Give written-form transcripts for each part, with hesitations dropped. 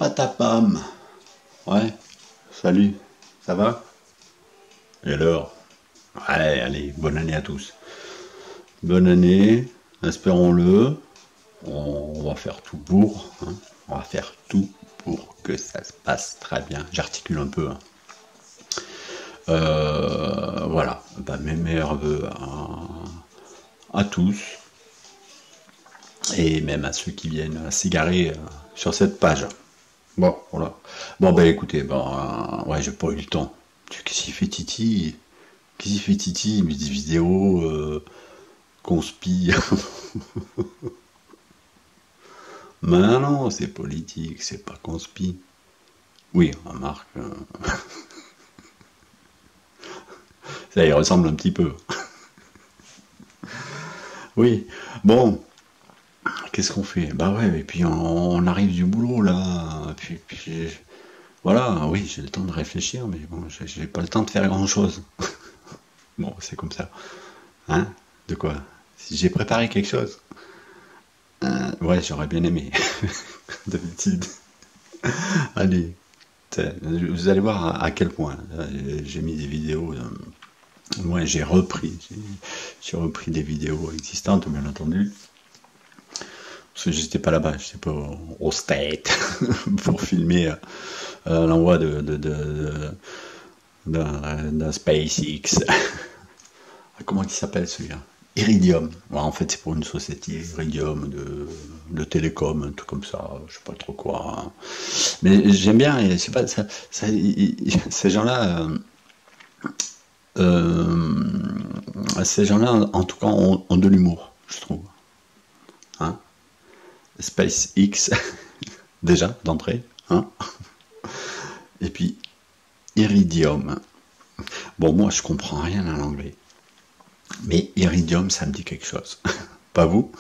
Patapam. Ouais, salut, ça va? Et alors? Ouais, allez, bonne année à tous. Bonne année, espérons-le. On va faire tout pour, hein. On va faire tout pour que ça se passe très bien. J'articule un peu, hein. Voilà, bah, mes meilleurs voeux à tous et même à ceux qui viennent s'égarer sur cette page. Bon, voilà. Bon, bah écoutez, ouais, j'ai pas eu le temps. Qu'est-ce qu'il fait Titi? Qu'est-ce qu'il fait Titi? Il met des vidéos conspi. Mais non, c'est politique, c'est pas conspi. Oui, remarque, ça y ressemble un petit peu. Oui, bon, qu'est-ce qu'on fait? Bah ouais, et puis on arrive du boulot là. Puis voilà, oui, j'ai le temps de réfléchir, mais bon, j'ai pas le temps de faire grand-chose. Bon, c'est comme ça. Hein? De quoi? Si j'ai préparé quelque chose? Ouais, j'aurais bien aimé. D'habitude. Allez, vous allez voir à quel point j'ai mis des vidéos. Ouais, j'ai repris des vidéos existantes, bien entendu. Parce que j'étais pas là-bas, j'étais pas au State pour filmer l'envoi d'un SpaceX. Comment il s'appelle celui-là? Iridium. Ouais, en fait, c'est pour une société Iridium de télécom, un truc comme ça, je sais pas trop quoi, hein. Mais j'aime bien, et je sais pas, ces gens-là, ces gens-là, en tout cas, ont de l'humour, je trouve. Hein? SpaceX, déjà, d'entrée. Hein? Et puis, Iridium. Bon, moi, je comprends rien à l'anglais. Mais Iridium, ça me dit quelque chose. Pas vous?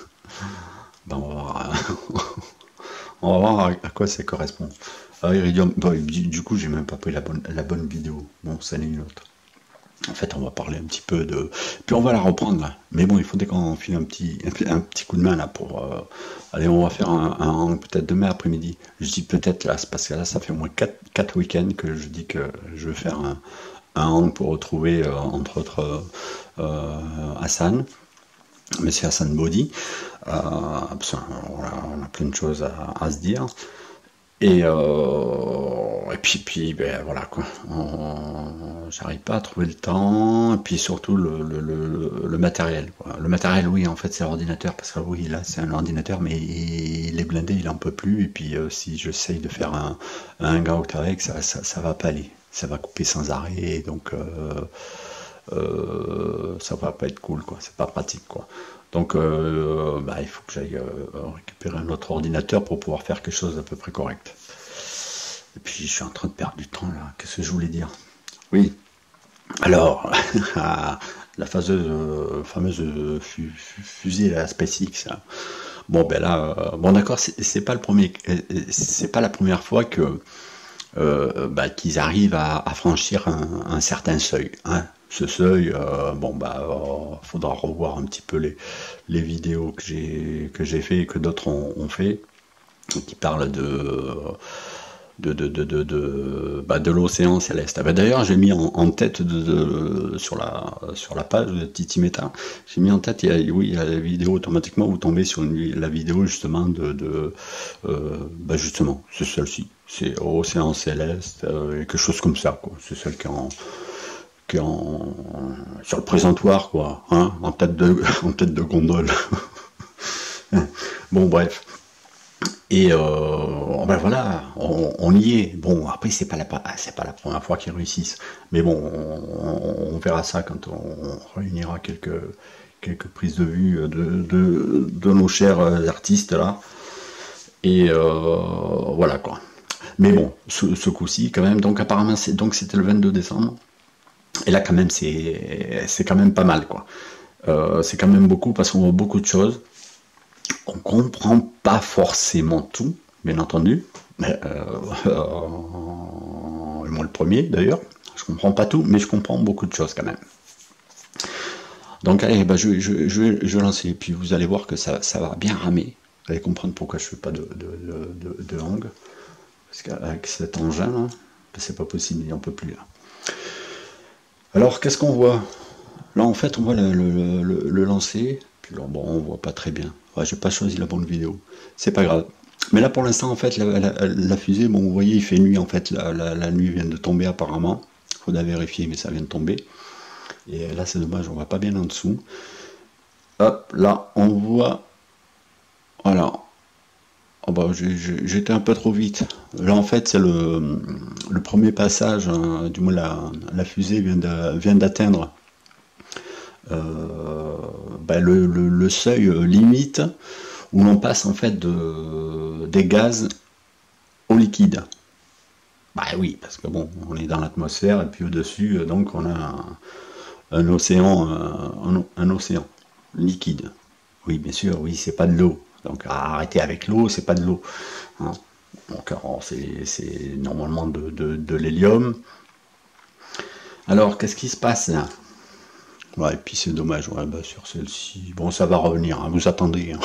Ben, on va voir à quoi ça correspond. Iridium, bon, du coup, j'ai même pas pris la bonne vidéo. Bon, ça n'est une autre. En fait, on va parler un petit peu de... Puis on va la reprendre, là. Mais bon, il faudrait qu'on file un petit coup de main, là, pour... Allez, on va faire un peut-être demain après-midi. Je dis peut-être, là, c'est parce que là, ça fait au moins 4 week-ends que je dis que je veux faire un hang pour retrouver, entre autres, Hassan. Mais c'est Hassan Body. On a plein de choses à se dire. Et puis ben, voilà quoi. J'arrive pas à trouver le temps. Et puis surtout le matériel, quoi. Le matériel, oui, en fait, c'est l'ordinateur. Parce que oui, là, c'est un ordinateur, mais il est blindé, il en peut plus. Et puis si j'essaye de faire un hangout avec, ça va pas aller. Ça va couper sans arrêt. Donc ça va pas être cool, quoi. C'est pas pratique, quoi. Donc il faut que j'aille récupérer un autre ordinateur pour pouvoir faire quelque chose d'à peu près correct. Et puis je suis en train de perdre du temps là. Qu'est-ce que je voulais dire? Oui. Alors, la fameuse fusée la SpaceX, là. Bon ben là, bon d'accord, c'est pas c'est pas la première fois que qu'ils arrivent à franchir un certain seuil, hein. Ce seuil, faudra revoir un petit peu les vidéos que j'ai fait et que d'autres ont fait, qui parlent de l'océan céleste. Ah bah d'ailleurs, j'ai mis en tête sur la page de Titi Meta, j'ai mis en tête, il y a la vidéo automatiquement, vous tombez sur la vidéo justement justement, c'est celle-ci, c'est Océan Céleste, quelque chose comme ça, quoi. C'est celle qui est sur le présentoir, quoi, hein, en tête de gondole. Bon, bref. Et voilà, on y est. Bon, après, c'est pas la première fois qu'ils réussissent. Mais bon, on verra ça quand on réunira quelques prises de vue de nos chers artistes, là. Et voilà, quoi. Mais bon, ce coup-ci, quand même, donc apparemment, c'était le 22 décembre. Et là, quand même, c'est quand même pas mal, quoi. C'est quand même beaucoup parce qu'on voit beaucoup de choses. On comprend pas forcément tout, bien entendu. Mais, moi le premier, d'ailleurs. Je comprends pas tout, mais je comprends beaucoup de choses, quand même. Donc, allez, je vais lancer. Et puis, vous allez voir que ça va bien ramer. Vous allez comprendre pourquoi je fais pas de hang. parce qu'avec cet engin là, c'est pas possible, il n'en peut plus là. Alors qu'est-ce qu'on voit? Là en fait on voit le lancer, puis là, bon on voit pas très bien. Ouais, j'ai pas choisi la bonne vidéo, c'est pas grave. Mais là pour l'instant en fait la fusée, bon vous voyez il fait nuit en fait, la nuit vient de tomber apparemment. Faudra vérifier mais ça vient de tomber. Et là c'est dommage, on voit pas bien en dessous. Hop, là on voit. Voilà. Oh bah, j'étais un peu trop vite. Là en fait c'est le premier passage, du moins la fusée vient d'atteindre bah, le seuil limite où l'on passe en fait des gaz au liquide. Bah oui, parce que bon, on est dans l'atmosphère et puis au-dessus, donc on a un océan, un océan liquide. Oui, bien sûr, oui, c'est pas de l'eau. Donc arrêtez avec l'eau, c'est pas de l'eau. Hein. Donc c'est normalement de l'hélium. Alors, qu'est-ce qui se passe là? Ouais, et puis c'est dommage, ouais, bah, sur celle-ci. Bon, ça va revenir, hein, vous attendez, hein,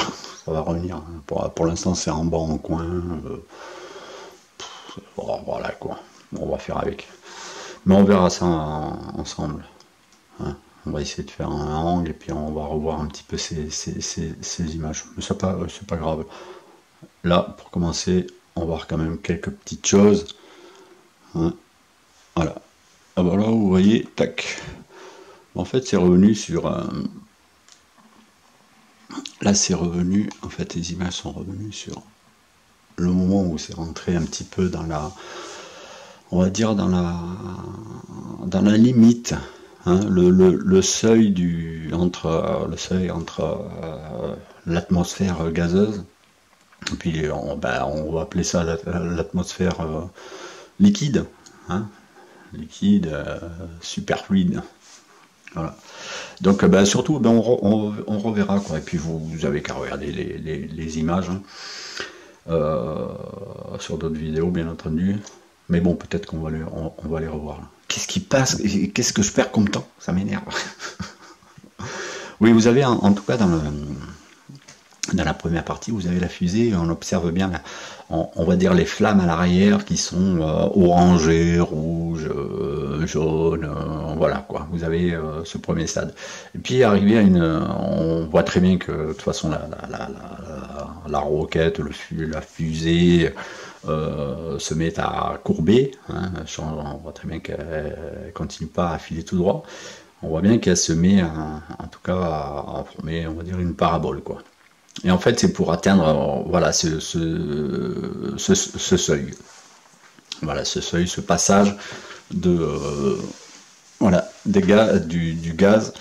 ça va revenir. Hein. Pour l'instant, c'est en bas, en coin. Bon, voilà quoi, on va faire avec. Mais on verra ça ensemble. Hein. On va essayer de faire un angle et puis on va revoir un petit peu ces images. Mais c'est pas grave. Là, pour commencer, on va voir quand même quelques petites choses. Hein. Voilà. Ah bah là, vous voyez, tac. En fait, c'est revenu sur... là, c'est revenu... En fait, les images sont revenues sur le moment où c'est rentré un petit peu dans la... On va dire dans la limite. Hein, le seuil entre l'atmosphère gazeuse, et puis on va appeler ça l'atmosphère liquide, hein, liquide, super fluide. Voilà. Donc surtout, on reverra quoi. Et puis vous avez qu'à regarder les images hein, sur d'autres vidéos, bien entendu. Mais bon, peut-être qu'on va les revoir. Là. Qu'est-ce qui passe? Qu'est-ce que je perds comme temps? Ça m'énerve. Oui, vous avez en tout cas dans la première partie, vous avez la fusée, on observe bien, on va dire les flammes à l'arrière qui sont orangées, rouges, jaunes, voilà quoi. Vous avez ce premier stade. Et puis arrivé on voit très bien que de toute façon la roquette, la fusée se met à courber. Hein, on voit très bien qu'elle continue pas à filer tout droit. On voit bien qu'elle se met en tout cas à former, on va dire, une parabole quoi. Et en fait, c'est pour atteindre voilà, ce seuil. Voilà, ce seuil, ce passage voilà, du gaz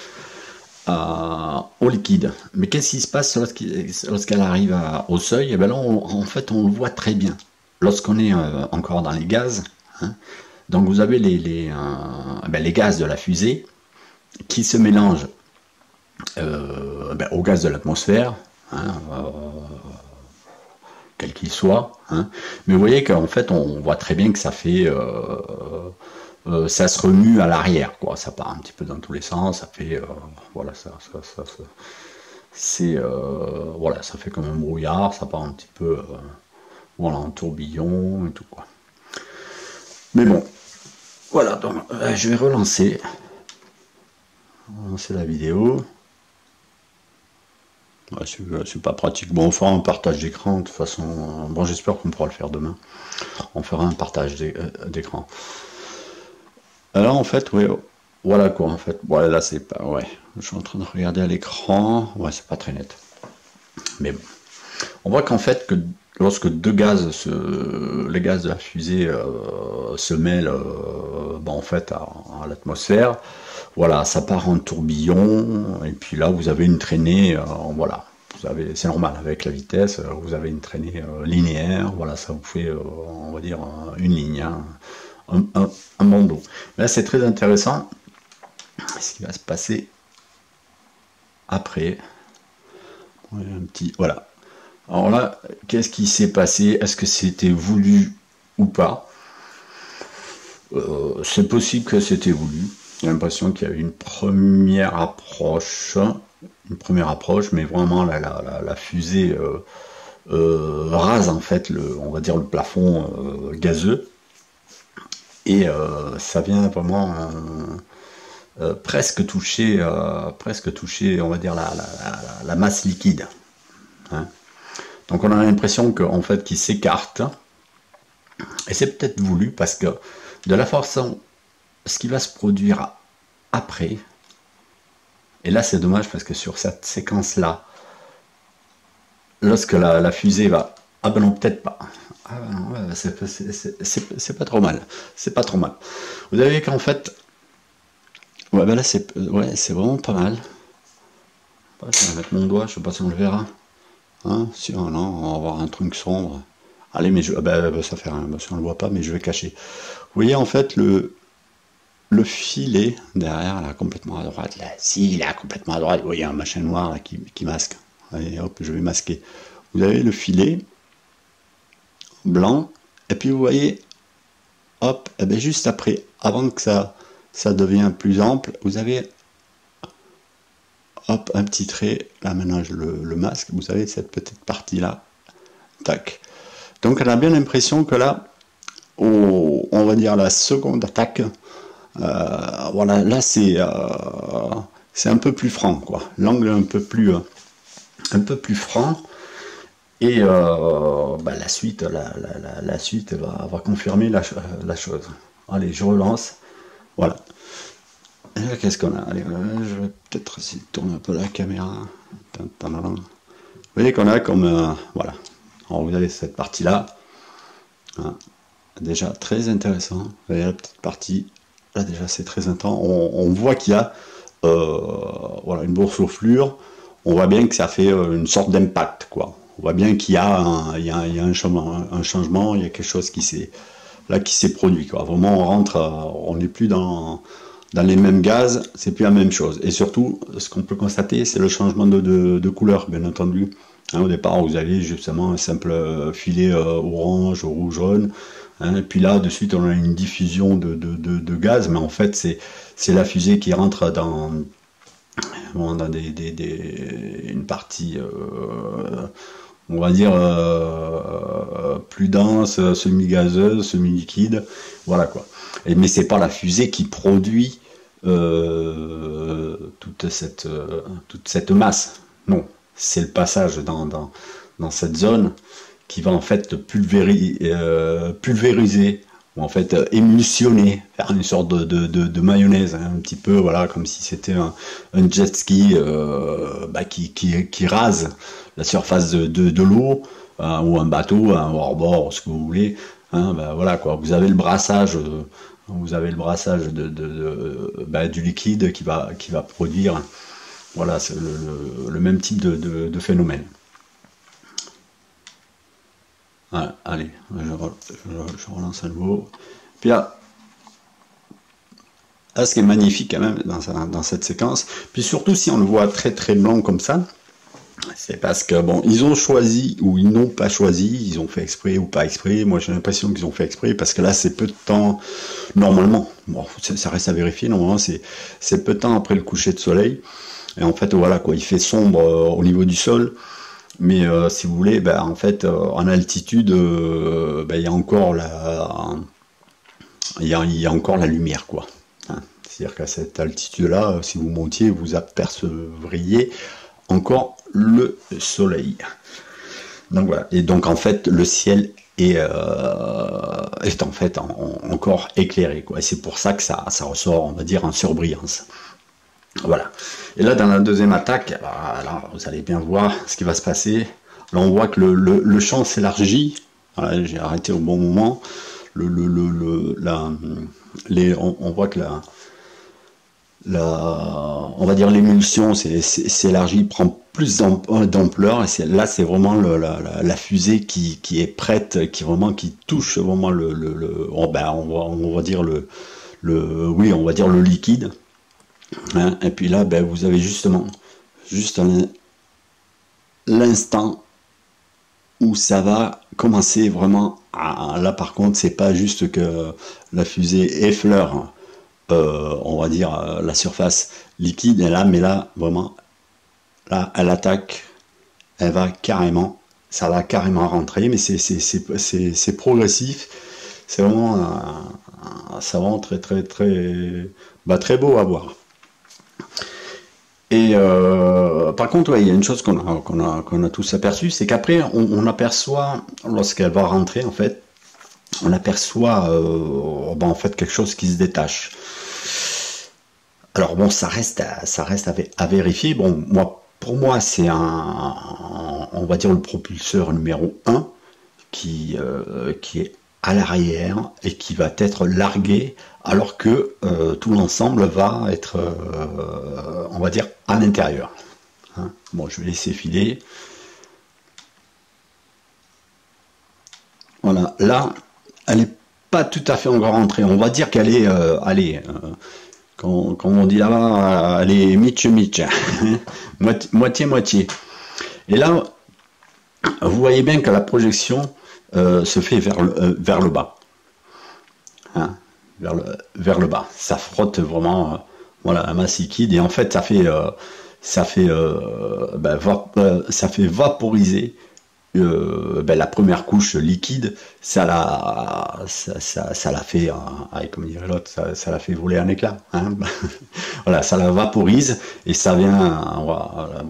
au liquide. Mais qu'est-ce qui se passe lorsqu'elle arrive au seuil? Et bien là, en fait, on le voit très bien. Lorsqu'on est encore dans les gaz, hein, donc vous avez les gaz de la fusée qui se mélangent au gaz de l'atmosphère, hein, quel qu'il soit. Hein. Mais vous voyez qu'en fait, on voit très bien que ça fait... ça se remue à l'arrière, quoi. Ça part un petit peu dans tous les sens, ça fait... voilà, voilà, ça fait comme un brouillard, ça part un petit peu... voilà, en tourbillon et tout, quoi. Mais bon, voilà, donc je vais relancer la vidéo. Ouais, c'est pas pratique. Bon, on fera un partage d'écran de toute façon. Bon, j'espère qu'on pourra le faire demain. On fera un partage d'écran. Alors en fait, ouais, voilà quoi. En fait, voilà, là c'est pas. Ouais, je suis en train de regarder à l'écran. Ouais, c'est pas très net. Mais bon, on voit qu'en fait que lorsque les gaz de la fusée se mêlent, en fait à l'atmosphère. Voilà, ça part en tourbillon, et puis là vous avez une traînée, voilà, c'est normal avec la vitesse, vous avez une traînée linéaire, voilà, ça vous fait, on va dire, une ligne, hein, un bandeau. Là c'est très intéressant, ce qui va se passer après. Un petit, voilà. Alors là, qu'est-ce qui s'est passé? Est-ce que c'était voulu ou pas? C'est possible que c'était voulu. J'ai l'impression qu'il y a eu une première approche, mais vraiment la fusée rase en fait on va dire le plafond gazeux, et ça vient vraiment presque toucher, on va dire la masse liquide. Hein. Donc on a l'impression qu'en fait qu'il s'écarte, et c'est peut-être voulu parce que de la façon, ce qui va se produire après, et là c'est dommage parce que sur cette séquence là, lorsque la fusée va, ah ben non peut-être pas, ah ben non, ouais, c'est pas trop mal, c'est pas trop mal. Vous avez qu'en fait, ouais ben là c'est vraiment pas mal. Je vais mettre mon doigt, je sais pas si on le verra. Hein, si, oh non, on va avoir un truc sombre. Allez, mais ça fait rien, si on le voit pas, mais je vais cacher. Vous voyez en fait le filet derrière, là, complètement à droite. Là, si, là, complètement à droite. Vous voyez un machin noir là, qui masque. Allez, hop, je vais masquer. Vous avez le filet blanc, et puis vous voyez, hop, et bien juste après, avant que ça devienne plus ample, vous avez hop, un petit trait, là maintenant je le masque, vous avez cette petite partie là, tac. Donc on a bien l'impression que là, on va dire la seconde attaque, voilà, là c'est un peu plus franc, quoi. L'angle est un peu plus franc, et la suite, la suite va confirmer la chose. Allez, je relance, voilà. Et là, qu'est-ce qu'on a? Allez, je vais peut-être essayer de tourner un peu la caméra. Vous voyez qu'on a comme... voilà. Alors, vous avez cette partie-là. Hein, déjà, très intéressant. Vous voyez la petite partie. Là, déjà, c'est très intense. On voit qu'il y a voilà, une boursouflure. On voit bien que ça fait une sorte d'impact, quoi. On voit bien qu'il y a un changement, il y a quelque chose qui s'est produit, quoi. Vraiment, on rentre, on n'est plus dans les mêmes gaz, c'est plus la même chose. Et surtout, ce qu'on peut constater, c'est le changement de couleur, bien entendu. Hein, au départ, vous avez justement un simple filet orange, rouge, jaune. Hein, et puis là, de suite, on a une diffusion de gaz, mais en fait, c'est la fusée qui rentre dans une partie, on va dire, plus dense, semi-gazeuse, semi-liquide. Voilà quoi. Mais c'est pas la fusée qui produit toute cette masse. Non, c'est le passage dans cette zone qui va en fait pulvériser, ou en fait émulsionner, faire une sorte de mayonnaise, hein, un petit peu, voilà, comme si c'était un jet ski qui rase la surface de l'eau, ou un bateau, un hors-bord, ce que vous voulez. Hein, voilà quoi, vous avez le brassage. Du liquide qui va produire, voilà, c'est le même type de phénomène. Voilà, allez, je relance à nouveau. Puis là, ce qui est magnifique quand même dans cette séquence, puis surtout si on le voit très très blanc comme ça, c'est parce que, bon, ils ont choisi ou ils n'ont pas choisi, ils ont fait exprès ou pas exprès. Moi, j'ai l'impression qu'ils ont fait exprès parce que là, c'est peu de temps, normalement, bon, ça reste à vérifier, normalement, c'est peu de temps après le coucher de soleil. Et en fait, voilà, quoi, il fait sombre au niveau du sol. Mais si vous voulez, en fait, en altitude, il y a encore il y a encore la lumière, quoi. Hein, c'est-à-dire qu'à cette altitude-là, si vous montiez, vous apercevriez encore le soleil. Donc voilà. Et donc en fait le ciel est en fait encore éclairé, quoi. Et c'est pour ça que ça ressort, on va dire, en surbrillance. Voilà. Et là dans la deuxième attaque, là, vous allez bien voir ce qui va se passer. Là on voit que le champ s'élargit. Voilà, j'ai arrêté au bon moment. On voit que on va dire l'émulsion s'élargit, prend plus d'ampleur, et là c'est vraiment la fusée qui est prête, qui touche vraiment on va dire on va dire le liquide. Hein, et puis là vous avez juste l'instant où ça va commencer vraiment là par contre c'est pas juste que la fusée effleure on va dire la surface liquide, mais là vraiment là elle attaque, elle va carrément ça va carrément rentrer, mais c'est progressif. C'est vraiment, c'est vraiment très très très, bah, très beau à voir. Et par contre, ouais, il y a une chose qu'on a tous aperçu, c'est qu'après, on aperçoit, lorsqu'elle va rentrer, en fait, on aperçoit ben, en fait quelque chose qui se détache. Alors bon, ça reste à vérifier. Bon, moi, pour moi, c'est on va dire le propulseur numéro un qui est à l'arrière et qui va être largué alors que tout l'ensemble va être, on va dire, à l'intérieur. Hein. Bon, je vais laisser filer. Voilà, là, elle n'est pas tout à fait encore rentrée. On va dire qu'elle est, allez, comme on dit là-bas, elle est mitch-mitch, moitié-moitié. Et là, vous voyez bien que la projection se fait vers le bas. Hein, vers le bas. Ça frotte vraiment voilà, la masse liquide et en fait ça fait vaporiser ben, la première couche liquide, ça la fait, comme dirait l'autre, ça la fait voler en éclat. Hein. Voilà, ça la vaporise et ça vient,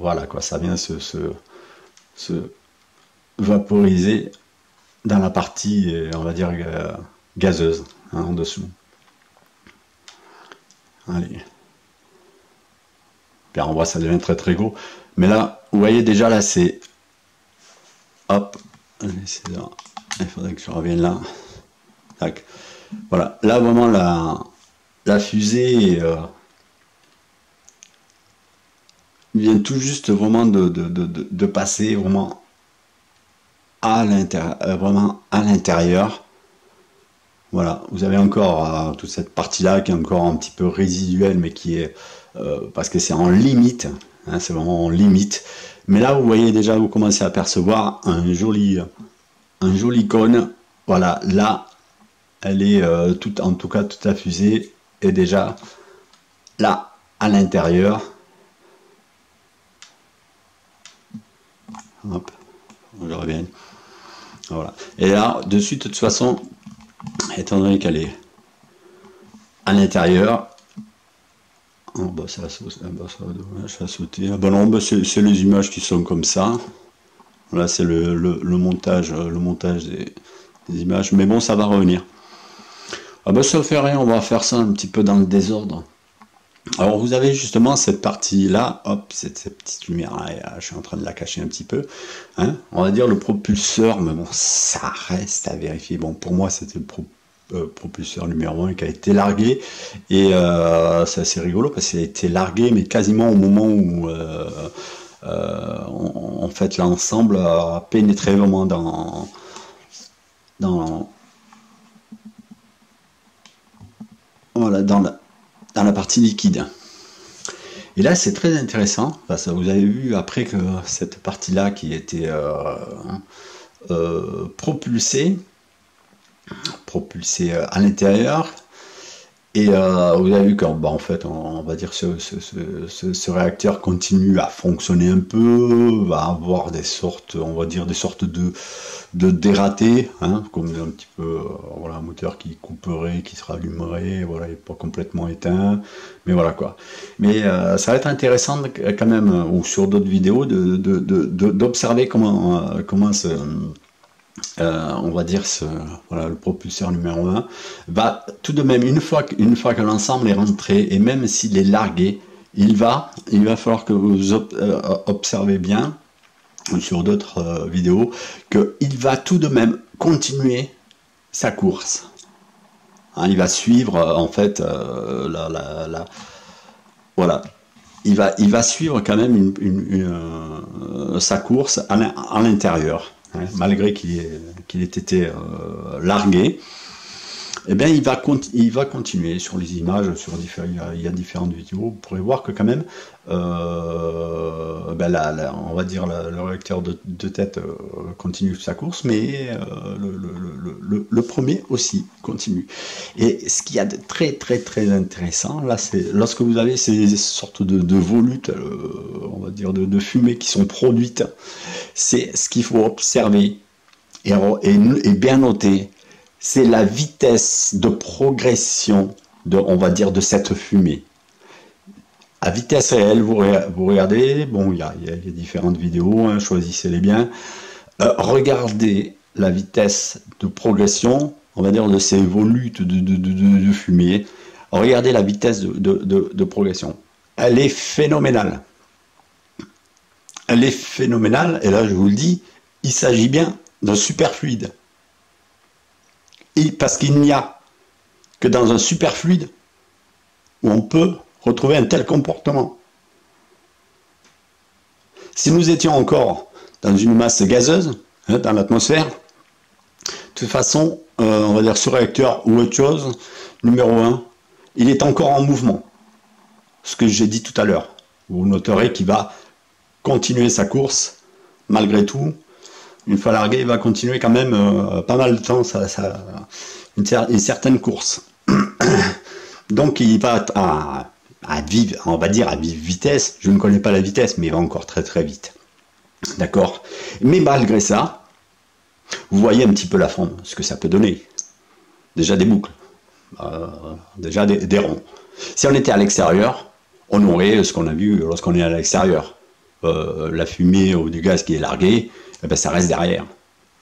voilà quoi, ça vient se vaporiser dans la partie, on va dire, gazeuse, hein, en dessous. Allez. Bien, on voit, ça devient très très gros. Mais là, vous voyez déjà, là, c'est... Hop. Allez, c'est là. Il faudrait que je revienne là. Tac. Voilà. Là, vraiment, la fusée vient tout juste vraiment de passer vraiment vraiment à l'intérieur. Voilà, vous avez encore toute cette partie-là qui est encore un petit peu résiduelle, mais qui est parce que c'est en limite, hein, c'est vraiment en limite. Mais là, vous voyez déjà, vous commencez à apercevoir un joli cône. Voilà, là, elle est en tout cas, toute la fusée est déjà là à l'intérieur. Hop, je reviens. Voilà. Et là, dessus, de toute façon, étant donné qu'elle est à l'intérieur, oh bah ça va sauter. Ah bah non, bah c'est les images qui sont comme ça. Là, c'est le montage des images. Mais bon, ça va revenir. Ah bah ça ne fait rien, on va faire ça un petit peu dans le désordre. Alors vous avez justement cette partie-là, hop, cette petite lumière-là, je suis en train de la cacher un petit peu. Hein, on va dire le propulseur, mais bon, ça reste à vérifier. Bon, pour moi, c'était le propulseur numéro 1 qui a été largué. Et c'est assez rigolo parce qu'il a été largué, mais quasiment au moment où en fait l'ensemble a pénétré vraiment voilà, dans la partie liquide. Et là, c'est très intéressant, parce que vous avez vu après que cette partie-là qui était propulsée à l'intérieur, et vous avez vu qu'en en fait, on va dire ce réacteur continue à fonctionner un peu, va avoir des sortes, on va dire des sortes de dératés, hein, comme un petit peu voilà, un moteur qui couperait, qui se rallumerait, voilà, il n'est pas complètement éteint, mais voilà quoi. Mais ça va être intéressant quand même, ou sur d'autres vidéos, d'observer comment on va dire voilà, le propulseur numéro 1 va tout de même, une fois que l'ensemble est rentré, et même s'il est largué, il va falloir que vous observez bien sur d'autres vidéos qu'il va tout de même continuer sa course. Hein, il va suivre en fait voilà. Il va suivre quand même sa course à l'intérieur. Hein, malgré qu'il ait été largué, eh bien, il va continuer sur les images, il y a différentes vidéos, vous pourrez voir que quand même, on va dire le réacteur de tête continue sa course, mais le premier aussi continue. Et ce qu'il y a de très très très intéressant, là, c'est lorsque vous avez ces sortes de volutes, on va dire de fumée qui sont produites, c'est ce qu'il faut observer et bien noter, c'est la vitesse de progression on va dire, de cette fumée. À vitesse réelle, vous regardez, bon, il y a différentes vidéos, hein, choisissez-les bien. Regardez la vitesse de progression, on va dire, de ces volutes de fumée. Regardez la vitesse de progression. Elle est phénoménale. Elle est phénoménale, et là, je vous le dis, il s'agit bien d'un superfluide. Parce qu'il n'y a que dans un superfluide où on peut retrouver un tel comportement. Si nous étions encore dans une masse gazeuse, hein, dans l'atmosphère, de toute façon, on va dire surréacteur ou autre chose, numéro 1, il est encore en mouvement. Ce que j'ai dit tout à l'heure. Vous noterez qu'il va continuer sa course, malgré tout. Une fois largué, il va continuer quand même pas mal de temps une certaine course. Donc il va à vive, on va dire à vive vitesse. Je ne connais pas la vitesse, mais il va encore très très vite. D'accord? Mais malgré ça, vous voyez un petit peu la forme, ce que ça peut donner. Déjà des boucles, déjà des ronds. Si on était à l'extérieur, on aurait ce qu'on a vu lorsqu'on est à l'extérieur. La fumée ou du gaz qui est largué, eh ben, ça reste derrière.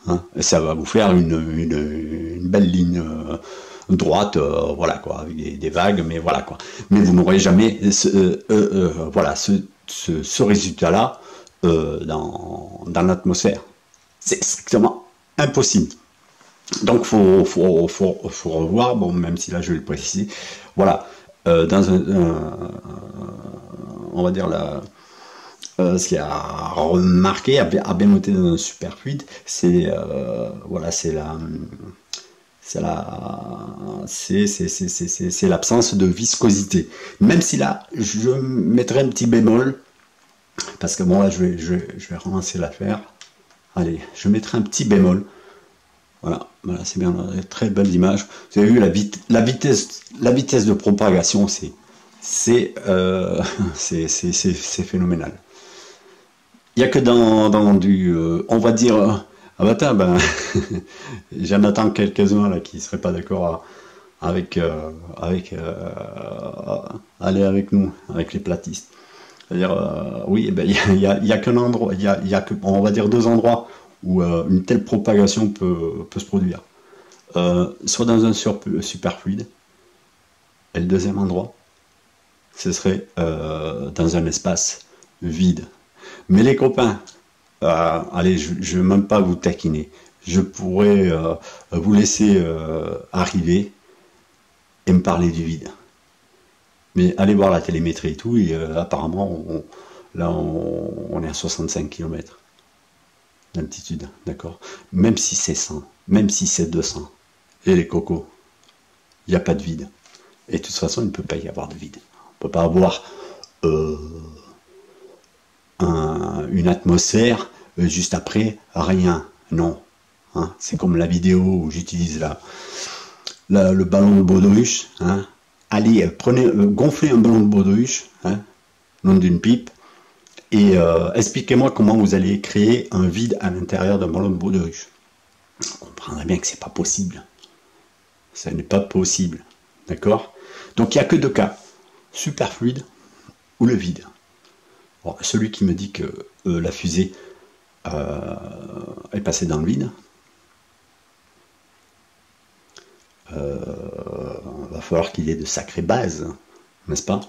Hein, et ça va vous faire une belle ligne droite, voilà quoi, avec des vagues, mais voilà quoi. Mais vous n'aurez jamais voilà, ce résultat-là dans l'atmosphère. C'est strictement impossible. Donc faut revoir, bon, même si là je vais le préciser, voilà, dans on va dire ce qu'il y a remarqué, à bien noter dans un superfluide, c'est voilà, c'est l'absence de viscosité. Même si là, je mettrai un petit bémol, parce que bon là, je vais recommencer l'affaire. Allez, je mettrai un petit bémol. Voilà, c'est bien, très belle image. Vous avez vu la vitesse de propagation, c'est phénoménal. Il n'y a que dans du, on va dire, ah bah tiens, ben, j'en attends quelques-uns là qui ne seraient pas d'accord aller avec nous, avec les platistes. C'est-à-dire, oui, ben, il y a qu'un endroit, il y a que, on va dire 2 endroits où une telle propagation peut se produire. Soit dans un superfluide, et le deuxième endroit, ce serait dans un espace vide. Mais les copains, allez, je ne vais même pas vous taquiner. Je pourrais vous laisser arriver et me parler du vide. Mais allez voir la télémétrie et tout, et apparemment, on est à 65 km d'altitude, d'accord? Même si c'est 100, même si c'est 200, et les cocos, il n'y a pas de vide. Et de toute façon, il ne peut pas y avoir de vide. On ne peut pas avoir une atmosphère juste après rien, non. Hein, c'est comme la vidéo où j'utilise le ballon de baudruche. Hein. Allez, gonflez un ballon de baudruche, hein, nom d'une pipe, et expliquez-moi comment vous allez créer un vide à l'intérieur d'un ballon de baudruche. Vous comprendrez bien que c'est pas possible. Ça n'est pas possible, d'accord? Donc il n'y a que 2 cas, superfluide ou le vide. Bon, celui qui me dit que la fusée est passée dans le vide, va falloir qu'il ait de sacrées bases, n'est-ce pas,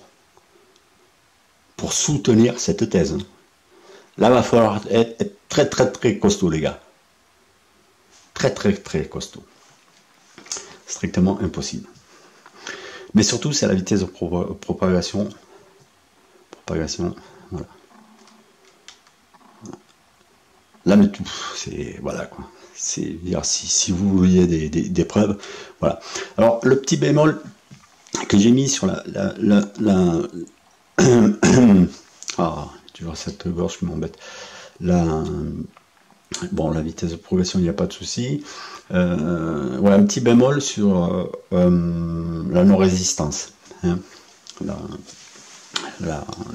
pour soutenir cette thèse. Là, va falloir être très très très costaud, les gars. Très très très costaud. Strictement impossible. Mais surtout, c'est la vitesse de propagation. Voilà. Là, mais tout, c'est voilà quoi. C'est dire si vous vouliez des preuves, voilà. Alors le petit bémol que j'ai mis sur ah, tu vois cette gorge qui m'embête. Bon, la vitesse de progression, il n'y a pas de souci. Voilà, un petit bémol sur la non-résistance. Hein.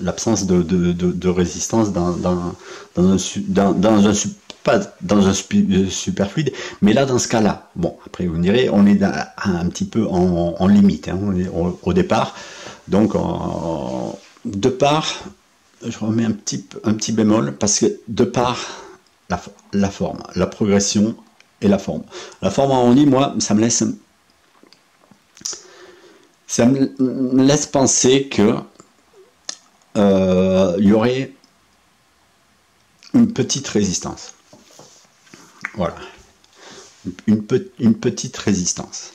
l'absence de résistance dans un pas dans un superfluide, mais là dans ce cas-là, bon après vous me direz, on est un petit peu en limite, hein, on est au départ, donc de part, je remets un petit bémol parce que de part la forme, la progression et la forme. La forme en harmonie, moi, ça me laisse penser que y aurait une petite résistance. Voilà. Une petite résistance.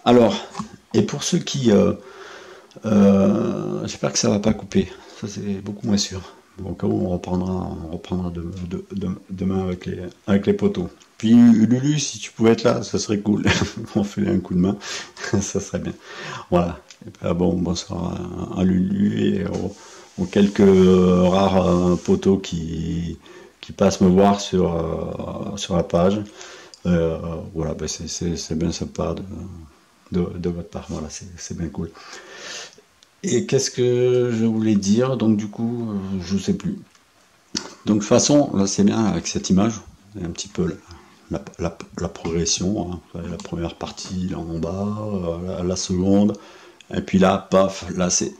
Alors, et pour ceux qui... j'espère que ça va pas couper. Ça, c'est beaucoup moins sûr. Bon, quand on reprendra demain avec les poteaux. Puis Lulu, si tu pouvais être là, ça serait cool. On fait un coup de main, ça serait bien. Voilà. Et puis, bon, bonsoir à Lulu et aux quelques rares poteaux qui passent me voir sur la page. Voilà, ben c'est bien sympa de votre part. Voilà, c'est bien cool. Et qu'est-ce que je voulais dire? Donc du coup, je sais plus. Donc de toute façon, là c'est bien avec cette image, un petit peu la progression, hein. La première partie là en bas, la seconde, et puis là, paf, là c'est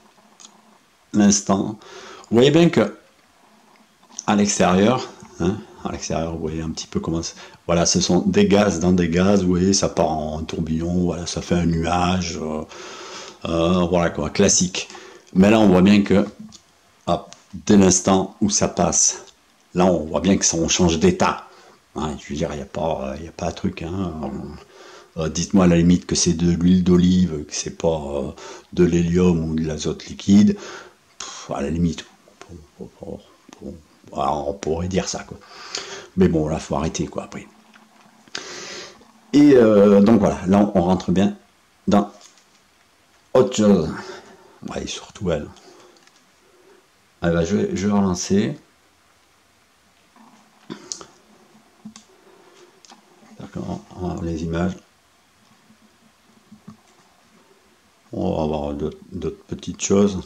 l'instant. Vous voyez bien que à l'extérieur, hein, vous voyez un petit peu comment... Voilà, ce sont des gaz dans des gaz, vous voyez, ça part en tourbillon, voilà, ça fait un nuage, voilà quoi, classique. Mais là, on voit bien que, hop, dès l'instant où ça passe, là, on voit bien que ça, on change d'état. Hein, je veux dire, il n'y a pas un truc, hein. Dites-moi à la limite que c'est de l'huile d'olive, que c'est pas de l'hélium ou de l'azote liquide. À la limite, on pourrait dire ça, quoi. Mais bon, là, faut arrêter, quoi, après. Et donc voilà, là, on rentre bien dans autre chose. Ouais, surtout elle. Ah bah, je vais relancer. D'accord, on va voir les images. On va avoir d'autres petites choses.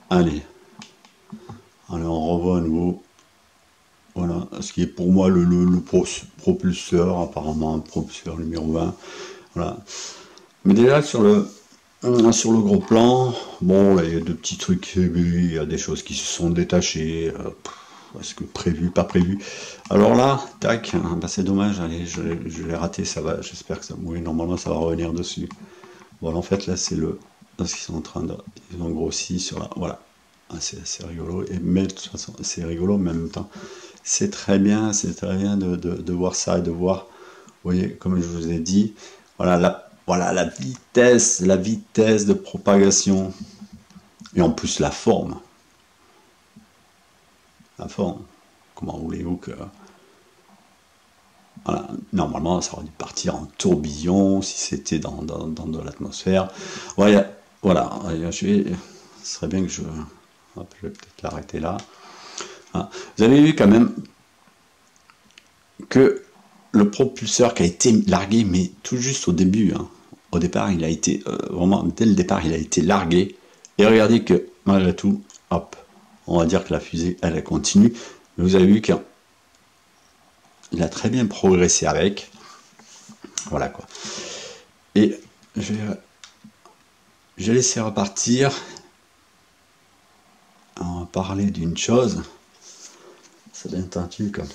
Allez, on revoit à nouveau. Voilà, ce qui est pour moi le propulseur, apparemment un propulseur numéro 20. Voilà. Mais déjà sur le gros plan, bon, là, il y a deux petits trucs, il y a des choses qui se sont détachées. Est-ce que prévu, pas prévu? Alors là, tac, bah c'est dommage, allez, je l'ai raté, ça va, j'espère que ça... Oui, normalement ça va revenir dessus. Bon, en fait, là, c'est parce qu'ils sont en train de... Ils ont grossi sur la... Voilà. Ah, c'est assez rigolo, mais de toute façon, c'est rigolo, mais en même temps, c'est très bien de voir ça et de voir, vous voyez, comme je vous ai dit, voilà la vitesse de propagation, et en plus la forme. Comment voulez-vous que... Voilà, normalement ça aurait dû partir en tourbillon si c'était dans de l'atmosphère. Voilà, ce serait bien que je vais peut-être l'arrêter là. Voilà. Vous avez vu quand même que le propulseur qui a été largué, mais tout juste au début, hein. Au départ il a été vraiment, dès le départ il a été largué, et regardez que malgré tout, hop, on va dire que la fusée elle continue, mais vous avez vu qu'il a très bien progressé avec, voilà quoi. Et je vais laisser repartir. On va parler d'une chose, ça s'intitule comme